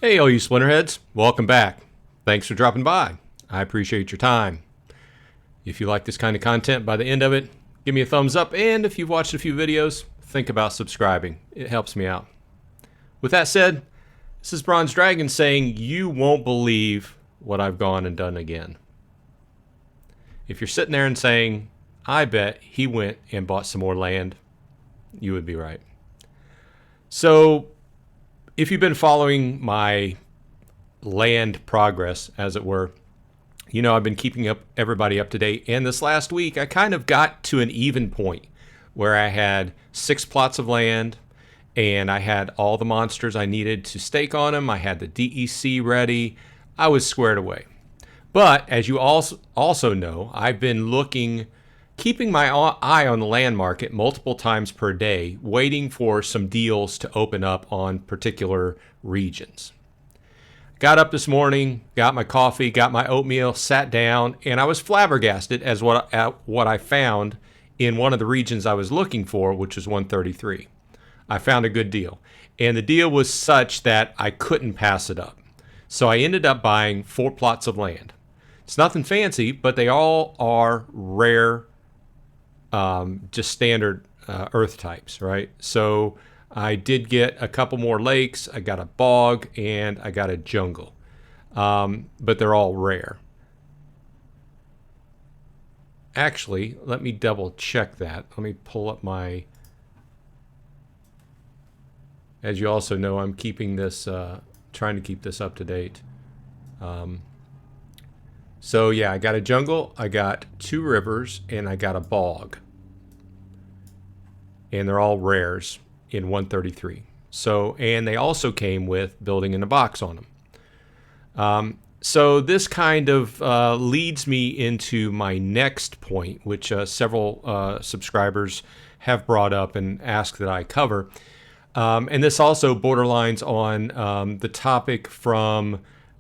Hey, all you Splinterheads. Welcome back. Thanks for dropping by. I appreciate your time. If you like this kind of content, by the end of it, give me a thumbs up. And if you've watched a few videos, think about subscribing. It helps me out. With that said, this is Bronze Dragon saying you won't believe what I've gone and done again. If you're sitting there and saying, I bet he went and bought some more land, you would be right. So, if you've been following my land progress, as it were, you know I've been keeping everybody up to date. And this last week, I kind of got to an even point where I had 6 plots of land and I had all the monsters I needed to stake on them. I had the DEC ready. I was squared away. But as you also know, I've been keeping my eye on the land market multiple times per day, waiting for some deals to open up on particular regions. Got up this morning, got my coffee, got my oatmeal, sat down, and I was flabbergasted at what I found in one of the regions I was looking for, which was 133. I found a good deal, and the deal was such that I couldn't pass it up. So I ended up buying 4 plots of land. It's nothing fancy, but they all are rare, just standard earth types, right? So I did get a couple more lakes, I got a bog, and I got a jungle. But they're all rare. Actually, let me double check that. Let me pull up my... As you also know, I'm keeping this, trying to keep this up to date. So yeah, I got a jungle, I got 2 rivers, and I got a bog. And they're all rares in 133. So, and they also came with building in a box on them. So this kind of leads me into my next point, which several subscribers have brought up and asked that I cover. And this also borderlines on the topic from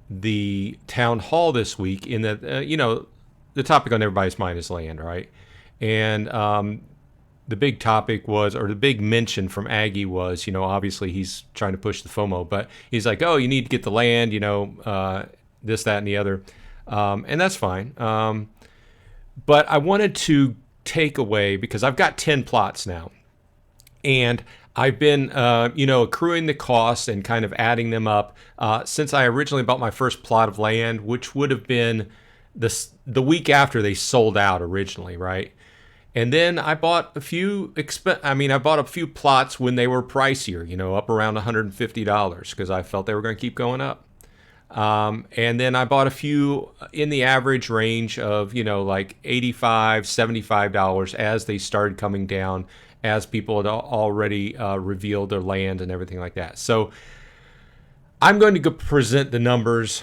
the town hall this week, in that, the topic on everybody's mind is land, right? And the big topic was, or the big mention from Aggie was, obviously he's trying to push the FOMO, but he's like, oh, you need to get the land, this, that, and the other. And that's fine. But I wanted to take away, because I've got 10 plots now, and I've been, accruing the costs and kind of adding them up since I originally bought my first plot of land, which would have been the week after they sold out originally, right? And then I bought a few plots when they were pricier, up around $150, because I felt they were going to keep going up. And then I bought a few in the average range of, like $85, $75 as they started coming down, as people had already revealed their land and everything like that. So I'm going to go present the numbers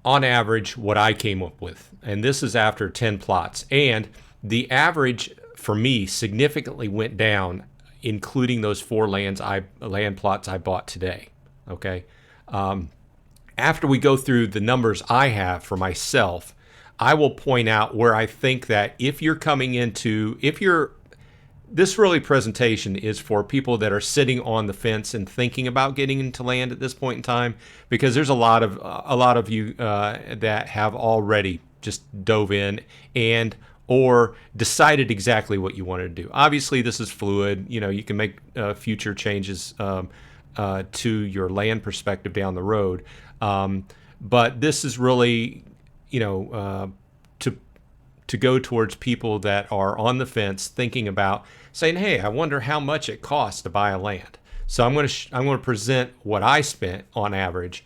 on average, what I came up with. And this is after 10 plots. And the average for me significantly went down, including those 4 land plots I bought today. Okay. After we go through the numbers I have for myself, I will point out where I think that this really presentation is for people that are sitting on the fence and thinking about getting into land at this point in time, because there's a lot of you that have already just dove in or decided exactly what you wanted to do. Obviously, this is fluid. You can make future changes to your land perspective down the road. But this is really, to go towards people that are on the fence thinking about saying, hey, I wonder how much it costs to buy a land. So I'm going to present what I spent on average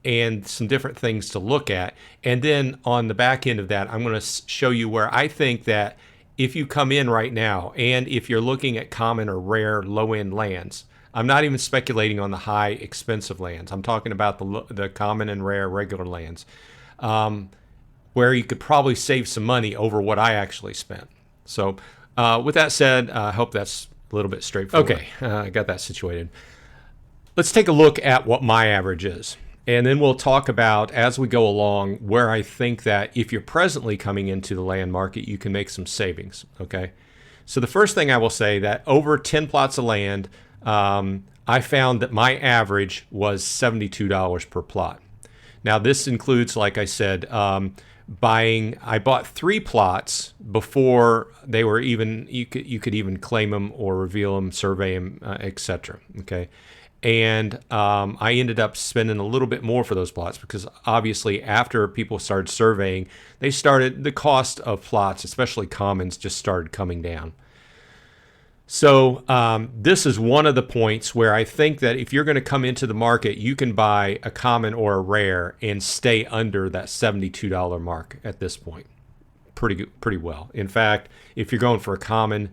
and some different things to look at. And then on the back end of that, I'm going to show you where I think that if you come in right now, and if you're looking at common or rare low-end lands, I'm not even speculating on the high expensive lands. I'm talking about the common and rare regular lands, where you could probably save some money over what I actually spent. So with that said, I hope that's a little bit straightforward. Okay, I got that situated. Let's take a look at what my average is. And then we'll talk about, as we go along, where I think that if you're presently coming into the land market, you can make some savings, okay? So the first thing I will say that over 10 plots of land, I found that my average was $72 per plot. Now, this includes, like I said, I bought 3 plots before they were even, you could even claim them or reveal them, survey them, etc. Okay. And I ended up spending a little bit more for those plots because obviously after people started surveying, the cost of plots, especially commons, just started coming down. So this is one of the points where I think that if you're going to come into the market, you can buy a common or a rare and stay under that $72 mark at this point pretty well. In fact, if you're going for a common,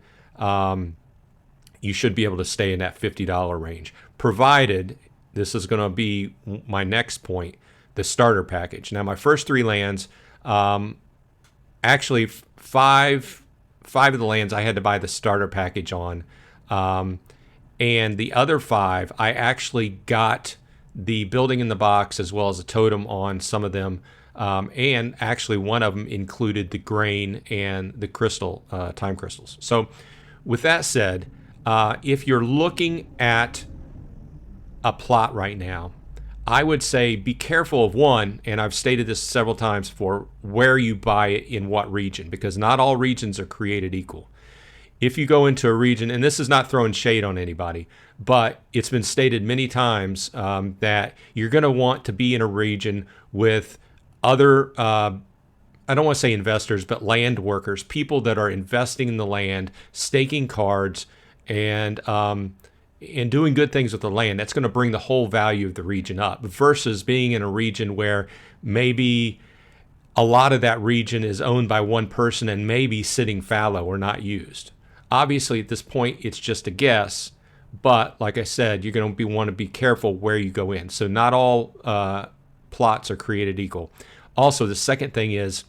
you should be able to stay in that $50 range, provided, this is going to be my next point, the starter package. Now, my first 3 lands, actually five of the lands I had to buy the starter package on, and the other 5 I actually got the building in the box as well as a totem on some of them, and actually one of them included the grain and the crystal, time crystals. So with that said, if you're looking at a plot right now, I would say be careful of one, and I've stated this several times for where you buy it in what region, because not all regions are created equal. If you go into a region, and this is not throwing shade on anybody, but it's been stated many times that you're going to want to be in a region with other, I don't want to say investors, but land workers, people that are investing in the land, staking cards, and doing good things with the land. That's going to bring the whole value of the region up, versus being in a region where maybe a lot of that region is owned by one person and maybe sitting fallow or not used. Obviously, at this point, it's just a guess, but like I said, you're going to want to be careful where you go in. So not all plots are created equal. Also, the second thing is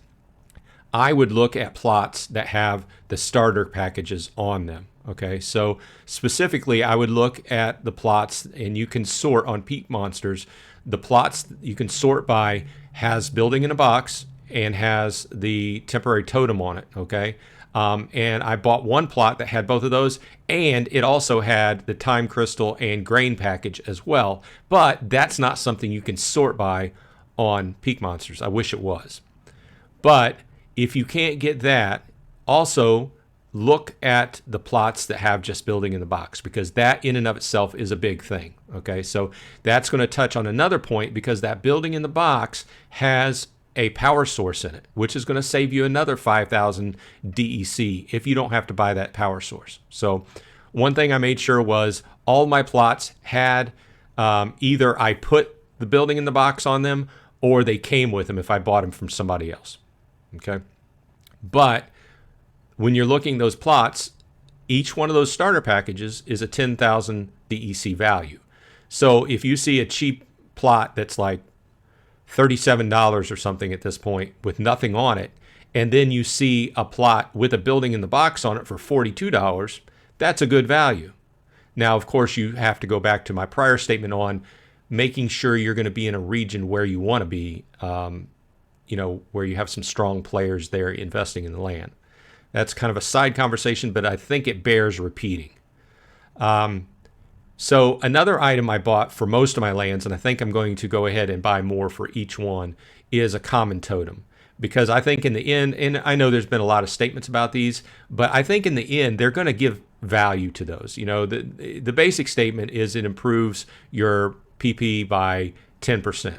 I would look at plots that have the starter packages on them. Okay, so specifically, I would look at the plots, and you can sort on Peak Monsters. The plots you can sort by has building in a box and has the temporary totem on it. Okay, and I bought one plot that had both of those, and it also had the time crystal and grain package as well. But that's not something you can sort by on Peak Monsters. I wish it was. But if you can't get that, also look at the plots that have just building in the box, because that in and of itself is a big thing. Okay, so that's going to touch on another point, because that building in the box has a power source in it, which is going to save you another 5,000 DEC if you don't have to buy that power source. So one thing I made sure was all my plots had either I put the building in the box on them, or they came with them if I bought them from somebody else. Okay, but when you're looking those plots, each one of those starter packages is a 10,000 DEC value. So if you see a cheap plot that's like $37 or something at this point with nothing on it, and then you see a plot with a building in the box on it for $42, that's a good value. Now, of course, you have to go back to my prior statement on making sure you're going to be in a region where you want to be, where you have some strong players there investing in the land. That's kind of a side conversation, but I think it bears repeating. So another item I bought for most of my lands, and I think I'm going to go ahead and buy more for each one, is a common totem. Because I think in the end, and I know there's been a lot of statements about these, but I think in the end, they're going to give value to those. You know, the basic statement is it improves your PP by 10%.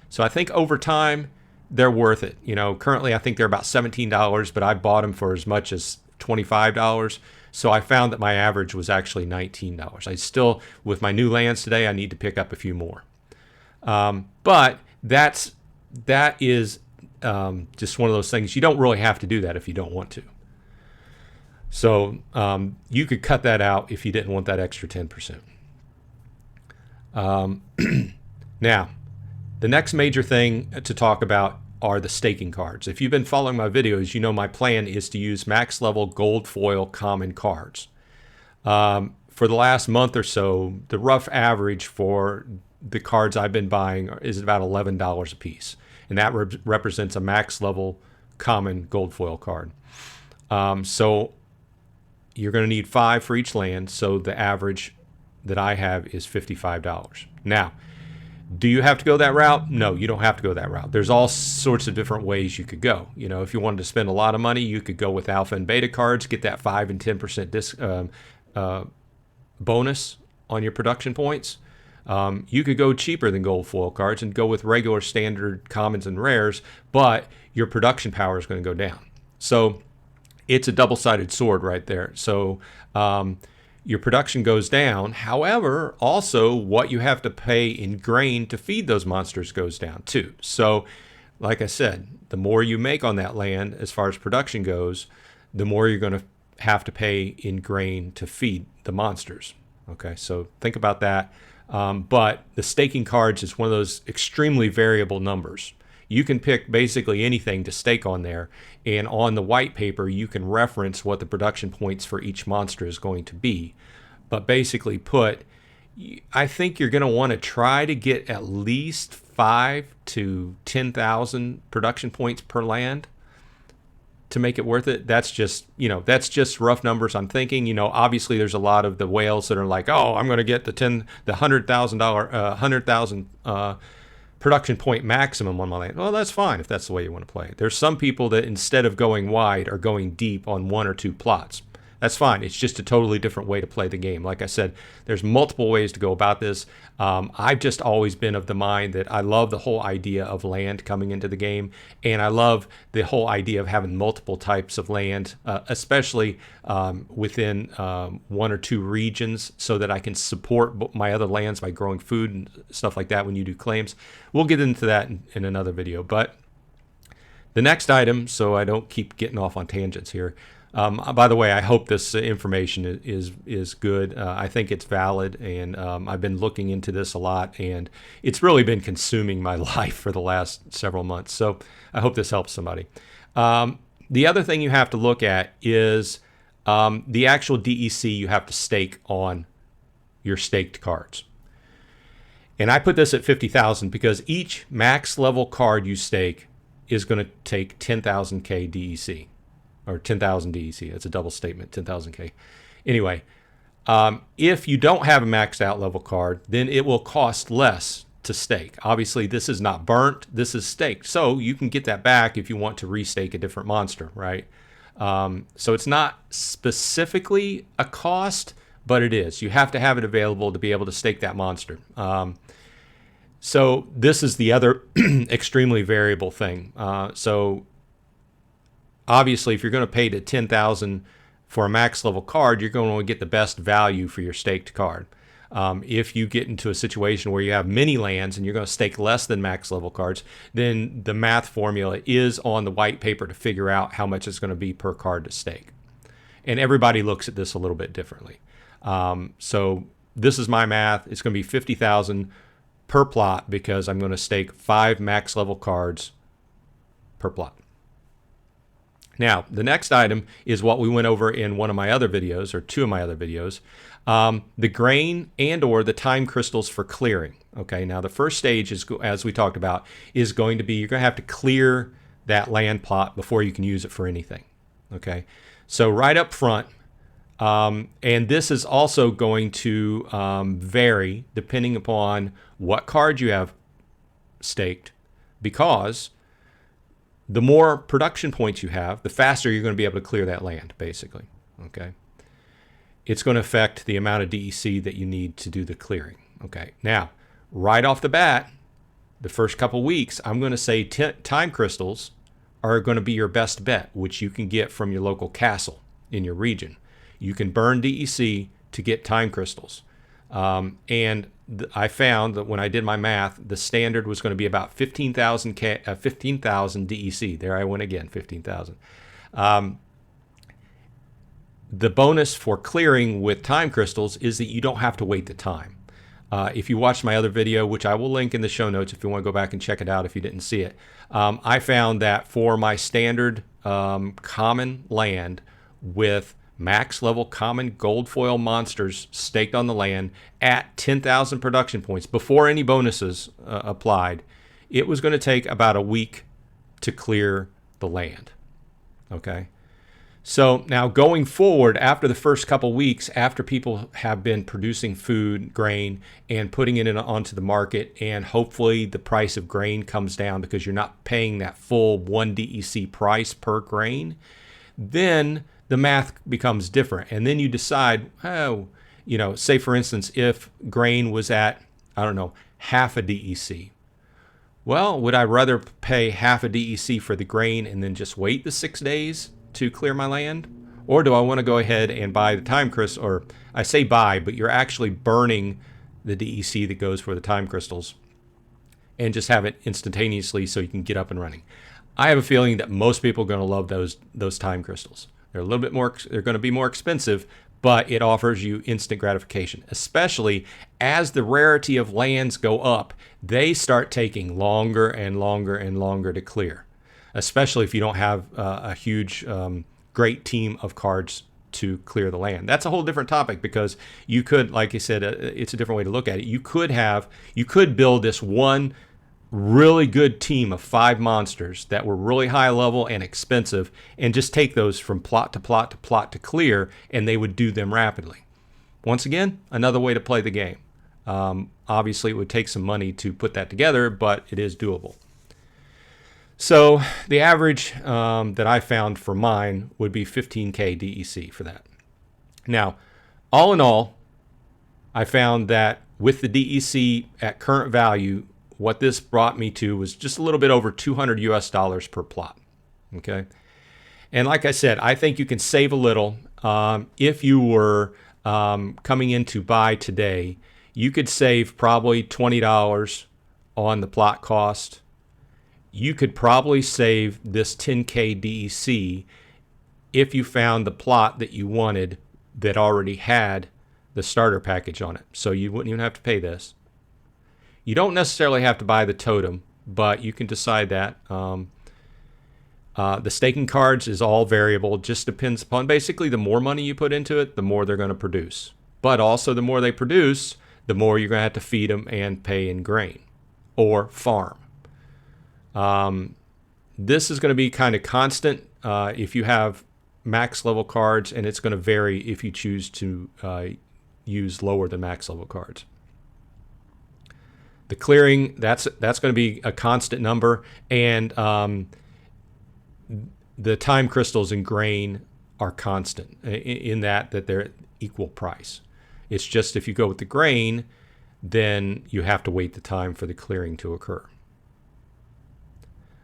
So I think over time, they're worth it. You know, currently I think they're about $17, but I bought them for as much as $25. So I found that my average was actually $19. I still, with my new lands today, I need to pick up a few more. But that is just one of those things. You don't really have to do that if you don't want to. So you could cut that out if you didn't want that extra 10%. Now, the next major thing to talk about are the staking cards. If you've been following my videos, you know my plan is to use max level gold foil common cards. For the last month or so, the rough average for the cards I've been buying is about $11 a piece. And that represents a max level common gold foil card. So you're going to need 5 for each land. So the average that I have is $55. Now, do you have to go that route? No, you don't have to go that route. There's all sorts of different ways you could go. You know, if you wanted to spend a lot of money, you could go with alpha and beta cards, get that 5 and 10% bonus on your production points. You could go cheaper than gold foil cards and go with regular standard commons and rares, but your production power is going to go down. So it's a double-sided sword right there. So your production goes down. However, also what you have to pay in grain to feed those monsters goes down too. So like I said, the more you make on that land as far as production goes, the more you're going to have to pay in grain to feed the monsters. Okay, so think about that. But the staking cards is one of those extremely variable numbers. You can pick basically anything to stake on there, and on the white paper you can reference what the production points for each monster is going to be. But basically put, I think you're going to want to try to get at least 5 to 10,000 production points per land to make it worth it. That's just, you know, that's just rough numbers I'm thinking. You know, obviously there's a lot of the whales that are like, oh, I'm going to get the $100,000 production point maximum on my land. Well, that's fine if that's the way you want to play it. There's some people that instead of going wide are going deep on 1 or 2 plots. That's fine. It's just a totally different way to play the game. Like I said, there's multiple ways to go about this. I've just always been of the mind that I love the whole idea of land coming into the game, and I love the whole idea of having multiple types of land, especially within 1 or 2 regions, so that I can support my other lands by growing food and stuff like that when you do claims. We'll get into that in another video. But the next item, so I don't keep getting off on tangents here. By the way, I hope this information is good. I think it's valid, and I've been looking into this a lot, and it's really been consuming my life for the last several months. So I hope this helps somebody. The other thing you have to look at is the actual DEC you have to stake on your staked cards. And I put this at 50,000 because each max level card you stake is going to take 10,000K DEC. Or 10,000 DEC. That's a double statement, 10,000K. Anyway, if you don't have a maxed out level card, then it will cost less to stake. Obviously, this is not burnt. This is staked. So you can get that back if you want to restake a different monster, right? So it's not specifically a cost, but it is. You have to have it available to be able to stake that monster. So this is the other extremely variable thing. So obviously, if you're going to pay to 10,000 for a max level card, you're going to get the best value for your staked card. If you get into a situation where you have many lands and you're going to stake less than max level cards, then the math formula is on the white paper to figure out how much it's going to be per card to stake. And everybody looks at this a little bit differently. So this is my math. It's going to be 50,000 per plot because I'm going to stake 5 max level cards per plot. Now, the next item is what we went over in one of my other videos, or 2 of my other videos, the grain and or the time crystals for clearing. Okay, now the first stage, is, as we talked about, is going to be you're going to have to clear that land plot before you can use it for anything. Okay, so right up front, and this is also going to vary depending upon what card you have staked, because the more production points you have, the faster you're going to be able to clear that land, basically. Okay, it's going to affect the amount of DEC that you need to do the clearing. Okay, now, right off the bat, the first couple weeks, I'm going to say time crystals are going to be your best bet, which you can get from your local castle in your region. You can burn DEC to get time crystals. And I found that when I did my math, the standard was going to be about 15,000 DEC. There I went again, 15,000. The bonus for clearing with time crystals is that you don't have to wait the time. If you watched my other video, which I will link in the show notes if you want to go back and check it out if you didn't see it, I found that for my standard common land with max level common gold foil monsters staked on the land at 10,000 production points before any bonuses applied, it was going to take about a week to clear the land. Okay, So now going forward, after the first couple weeks, after people have been producing food, grain, and putting it onto the market, and hopefully the price of grain comes down because you're not paying that full 1 DEC price per grain, then the math becomes different. And then you decide, oh, say for instance, if grain was at, I don't know, half a DEC. Well, would I rather pay half a DEC for the grain and then just wait the 6 days to clear my land? Or do I want to go ahead and buy the time crystal, or I say buy, but you're actually burning the DEC that goes for the time crystals and just have it instantaneously so you can get up and running. I have a feeling that most people are going to love those time crystals. They're a little bit more, they're going to be more expensive, but it offers you instant gratification, especially as the rarity of lands go up. They start taking longer and longer and longer to clear, especially if you don't have a huge, great team of cards to clear the land. That's a whole different topic, because you could, like I said, it's a different way to look at it. You could build this one really good team of 5 monsters that were really high level and expensive, and just take those from plot to plot to plot to clear, and they would do them rapidly. Once again, another way to play the game. Obviously, it would take some money to put that together, but it is doable. So the average that I found for mine would be 15K DEC for that. Now, all in all, I found that with the DEC at current value, what this brought me to was just a little bit over $200 US per plot. Okay. And like I said, I think you can save a little. If you were coming in to buy today, you could save probably $20 on the plot cost. You could probably save this 10K DEC if you found the plot that you wanted that already had the starter package on it. So you wouldn't even have to pay this. You don't necessarily have to buy the totem, but you can decide that. The staking cards is all variable. Just depends upon, basically, the more money you put into it, the more they're going to produce. But also, the more they produce, the more you're going to have to feed them and pay in grain or farm. This is going to be kind of constant if you have max level cards, and it's going to vary if you choose to use lower than max level cards. The clearing, that's going to be a constant number, and the time crystals and grain are constant in that they're equal price. It's just if you go with the grain, then you have to wait the time for the clearing to occur.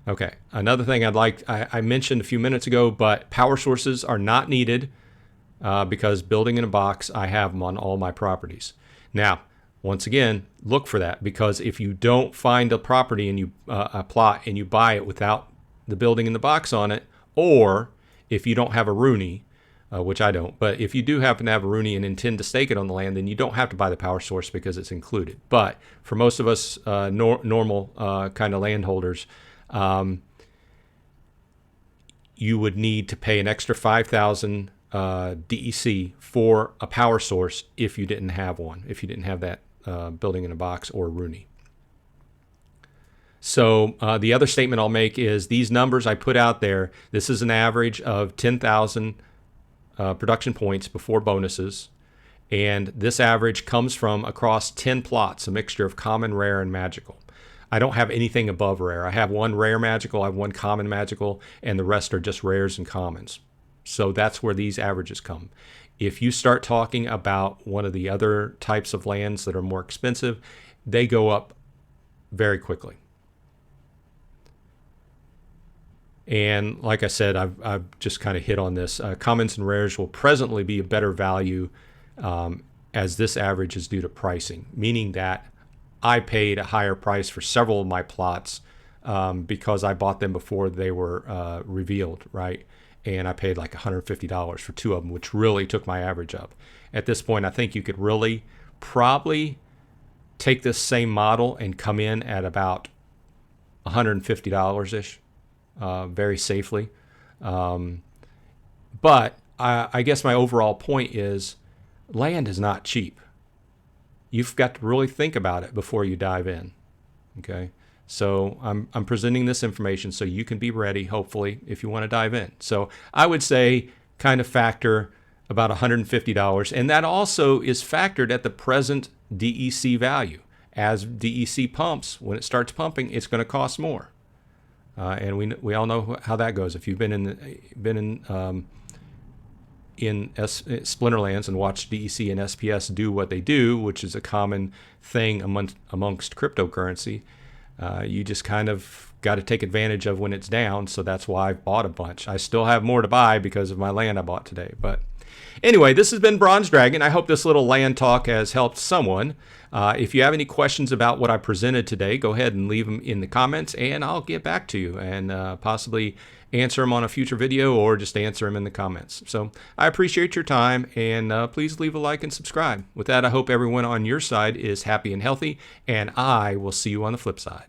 Okay, another thing I mentioned a few minutes ago, but power sources are not needed because building in a box, I have them on all my properties. Now, once again, look for that, because if you don't find a property and you a plot and you buy it without the building in the box on it, or if you don't have a Rooney, which I don't, but if you do happen to have a Rooney and intend to stake it on the land, then you don't have to buy the power source because it's included. But for most of us normal kind of landholders, you would need to pay an extra 5,000 DEC for a power source if you didn't have one, if you didn't have that building in a box or Rooney. So the other statement I'll make is these numbers I put out there, this is an average of 10,000 production points before bonuses. And this average comes from across 10 plots, a mixture of common, rare, and magical. I don't have anything above rare. I have one rare magical, I have one common magical, and the rest are just rares and commons. So that's where these averages come. If you start talking about one of the other types of lands that are more expensive, they go up very quickly. And like I said, I've just kind of hit on this. Commons and rares will presently be a better value as this average is due to pricing, meaning that I paid a higher price for several of my plots because I bought them before they were revealed, right? And I paid like $150 for 2 of them, which really took my average up. At this point, I think you could really probably take this same model and come in at about $150-ish, very safely. But I guess my overall point is land is not cheap. You've got to really think about it before you dive in, okay? So I'm presenting this information so you can be ready, hopefully, if you want to dive in. So I would say kind of factor about $150. And that also is factored at the present DEC value. As DEC pumps, when it starts pumping, it's going to cost more. And we all know how that goes. If you've been in Splinterlands and watched DEC and SPS do what they do, which is a common thing amongst cryptocurrency, you just kind of got to take advantage of when it's down. So that's why I've bought a bunch. I still have more to buy because of my land I bought today. But anyway, this has been Bronze Dragon. I hope this little land talk has helped someone. If you have any questions about what I presented today, go ahead and leave them in the comments, and I'll get back to you and possibly answer them on a future video or just answer them in the comments. So I appreciate your time, and please leave a like and subscribe. With that, I hope everyone on your side is happy and healthy, and I will see you on the flip side.